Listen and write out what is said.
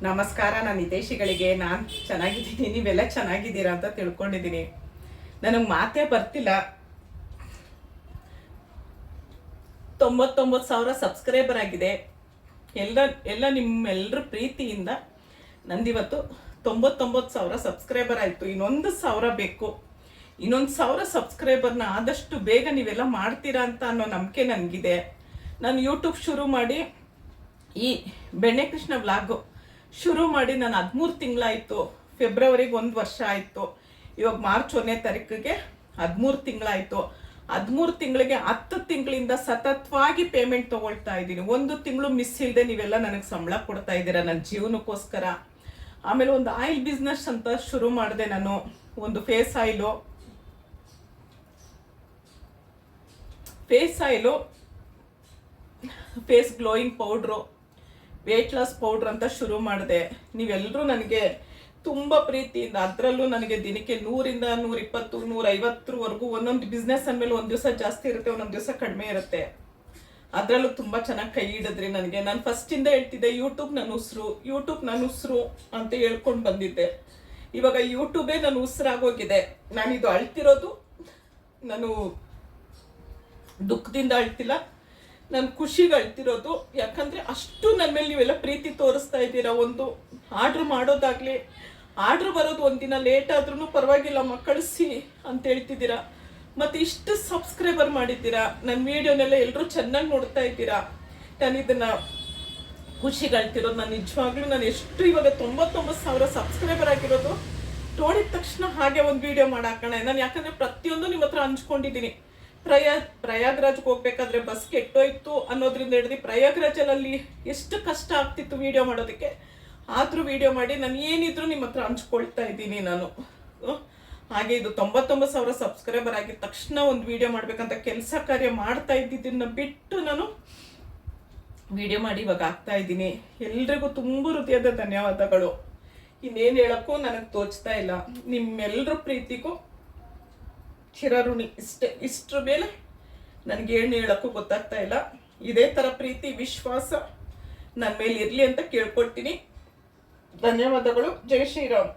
ನಮಸ್ಕಾರ. ನಾನು ಹಿತೈಷಿಗಳಿಗೆ ನಾನು ಚೆನ್ನಾಗಿದ್ದೀನಿ, ನೀವೆಲ್ಲ ಚೆನ್ನಾಗಿದ್ದೀರಾ ಅಂತ ತಿಳ್ಕೊಂಡಿದ್ದೀನಿ. ನನಗೆ ಮಾತೇ ಬರ್ತಿಲ್ಲ. 99,000 ಸಬ್ಸ್ಕ್ರೈಬರ್ ಆಗಿದೆ. ಎಲ್ಲ ನಿಮ್ಮೆಲ್ಲರ ಪ್ರೀತಿಯಿಂದ ನಂದಿವತ್ತು 99,000 ಸಬ್ಸ್ಕ್ರೈಬರ್ ಆಯಿತು. ಇನ್ನೊಂದು 1,000 ಬೇಕು. ಇನ್ನೊಂದು 1,000 ಸಬ್ಸ್ಕ್ರೈಬರ್ನ ಆದಷ್ಟು ಬೇಗ ನೀವೆಲ್ಲ ಮಾಡ್ತೀರಾ ಅಂತ ಅನ್ನೋ ನಂಬಿಕೆ ನನಗಿದೆ. ನಾನು ಯೂಟ್ಯೂಬ್ ಶುರು ಮಾಡಿ ಈ ಬೆಣ್ಣೆ ಕೃಷ್ಣ ವ್ಲಾಗು ಶುರು ಮಾಡಿ ನಾನು 13 ತಿಂಗಳಾಯಿತು. ಫೆಬ್ರವರಿಗೆ 1 ವರ್ಷ ಆಯಿತು. ಇವಾಗ ಮಾರ್ಚ್ 1ನೇ ತಾರೀಕಿಗೆ 13 ತಿಂಗಳಾಯಿತು. 13 ತಿಂಗಳಿಗೆ 10 ತಿಂಗಳಿಂದ ಸತತವಾಗಿ ಪೇಮೆಂಟ್ ತೊಗೊಳ್ತಾ ಇದ್ದೀನಿ. 1 ತಿಂಗಳು ಮಿಸ್ ಇಲ್ಲದೆ ನೀವೆಲ್ಲ ನನಗೆ ಸಂಬಳ ಕೊಡ್ತಾ ಇದ್ದೀರಾ ನನ್ನ ಜೀವನಕ್ಕೋಸ್ಕರ. ಆಮೇಲೆ ಒಂದು ಆಯಿಲ್ ಬಿಸ್ನೆಸ್ ಅಂತ ಶುರು ಮಾಡಿದೆ ನಾನು. ಒಂದು face oil face glowing powder, weight loss powder ಅಂತ ಶುರು ಮಾಡಿದೆ. ನೀವೆಲ್ಲರೂ ನನಗೆ ತುಂಬ ಪ್ರೀತಿಯಿಂದ, ಅದರಲ್ಲೂ ನನಗೆ ದಿನಕ್ಕೆ 100ರಿಂದ 120, 150ವರೆಗೂ ಒಂದೊಂದು ಬಿಸ್ನೆಸ್ ಅಂದಮೇಲೆ ಒಂದು ದಿವಸ ಜಾಸ್ತಿ ಇರುತ್ತೆ, ಒಂದೊಂದು ದಿವಸ ಕಡಿಮೆ ಇರುತ್ತೆ. ಅದರಲ್ಲೂ ತುಂಬ ಚೆನ್ನಾಗಿ ಕೈ ಹಿಡಿದ್ರಿ ನನಗೆ. ನಾನು ಫಸ್ಟಿಂದ ಹೇಳ್ತಿದ್ದೆ ಯೂಟ್ಯೂಬ್ ನನ್ನ ಉಸಿರು ಅಂತ ಹೇಳ್ಕೊಂಡು ಬಂದಿದ್ದೆ. ಇವಾಗ ಯೂಟ್ಯೂಬೇ ನನ್ನ ಉಸಿರಾಗೋಗಿದೆ. ನಾನಿದು ಅಳ್ತಿರೋದು ನಾನು ದುಃಖದಿಂದ ಅಳ್ತಿಲ್ಲ, ನಾನು ಖುಷಿಗೆ ಅಳ್ತಿರೋದು. ಯಾಕಂದರೆ ಅಷ್ಟು ನನ್ನ ಮೇಲೆ ನೀವೆಲ್ಲ ಪ್ರೀತಿ ತೋರಿಸ್ತಾ ಇದ್ದೀರಾ. ಒಂದು ಆರ್ಡ್ರ್ ಮಾಡೋದಾಗಲಿ, ಆರ್ಡ್ರ್ ಬರೋದು ಒಂದಿನ ಲೇಟ್ ಆದ್ರೂ ಪರವಾಗಿಲ್ಲ ಕಳಿಸಿ ಅಂತ ಹೇಳ್ತಿದ್ದೀರಾ. ಮತ್ತು ಇಷ್ಟು ಸಬ್ಸ್ಕ್ರೈಬರ್ ಮಾಡಿದ್ದೀರಾ. ನನ್ನ ವೀಡಿಯೋನೆಲ್ಲ ಎಲ್ಲರೂ ಚೆನ್ನಾಗಿ ನೋಡ್ತಾ ಇದ್ದೀರಾ. ನಾನು ಇದನ್ನು ಖುಷಿಗೆ ಅಳ್ತಿರೋದು. ನಾನು ನಿಜವಾಗ್ಲೂ ನಾನು ಎಷ್ಟು ಇವಾಗ 99,000 ಸಬ್ಸ್ಕ್ರೈಬರ್ ಆಗಿರೋದು ನೋಡಿದ ತಕ್ಷಣ ಹಾಗೆ ಒಂದು ವೀಡಿಯೋ ಮಾಡಾಕೋಣ ನಾನು. ಯಾಕಂದರೆ ಪ್ರತಿಯೊಂದು ನಿಮ್ಮ ಹತ್ರ ಹಂಚ್ಕೊಂಡಿದ್ದೀನಿ. ಪ್ರಯಾಗ್ರಾಜ್ಗೆ ಹೋಗ್ಬೇಕಾದ್ರೆ ಬಸ್ ಕೆಟ್ಟೋಯ್ತು ಅನ್ನೋದ್ರಿಂದ ಹಿಡಿದು ಪ್ರಯಾಗ್ರಾಜಲ್ಲಿ ಎಷ್ಟು ಕಷ್ಟ ಆಗ್ತಿತ್ತು ವಿಡಿಯೋ ಮಾಡೋದಕ್ಕೆ. ಆದರೂ ವಿಡಿಯೋ ಮಾಡಿ ನಾನು ಏನಿದ್ರು ನಿಮ್ಮ ಹತ್ರ ಹಂಚ್ಕೊಳ್ತಾ ಇದ್ದೀನಿ ನಾನು. ಹಾಗೆ ಇದು 99,000 ಸಬ್ಸ್ಕ್ರೈಬರ್ ಆಗಿದ ತಕ್ಷಣ ಒಂದು ವಿಡಿಯೋ ಮಾಡ್ಬೇಕಂತ ಕೆಲಸ ಕಾರ್ಯ ಮಾಡ್ತಾ ಇದ್ದಿದ್ದನ್ನು ಬಿಟ್ಟು ನಾನು ವಿಡಿಯೋ ಮಾಡಿ ಇವಾಗ ಆಗ್ತಾ ಇದ್ದೀನಿ. ಎಲ್ರಿಗೂ ತುಂಬ ಹೃದಯದ ಧನ್ಯವಾದಗಳು. ಇನ್ನೇನು ಹೇಳೋಕ್ಕೂ ನನಗೆ ತೋಚ್ತಾ ಇಲ್ಲ. ನಿಮ್ಮೆಲ್ಲರ ಪ್ರೀತಿಗೂ ಚಿರಋಣಿ. ಇಷ್ಟರ ಮೇಲೆ ನನಗೆ ಏನು ಹೇಳೋಕ್ಕೂ ಗೊತ್ತಾಗ್ತಾ ಇಲ್ಲ. ಇದೇ ಥರ ಪ್ರೀತಿ ವಿಶ್ವಾಸ ನನ್ನ ಮೇಲೆ ಇರಲಿ ಅಂತ ಕೇಳ್ಕೊಳ್ತೀನಿ. ಧನ್ಯವಾದಗಳು. ಜೈ ಶ್ರೀರಾಮ್.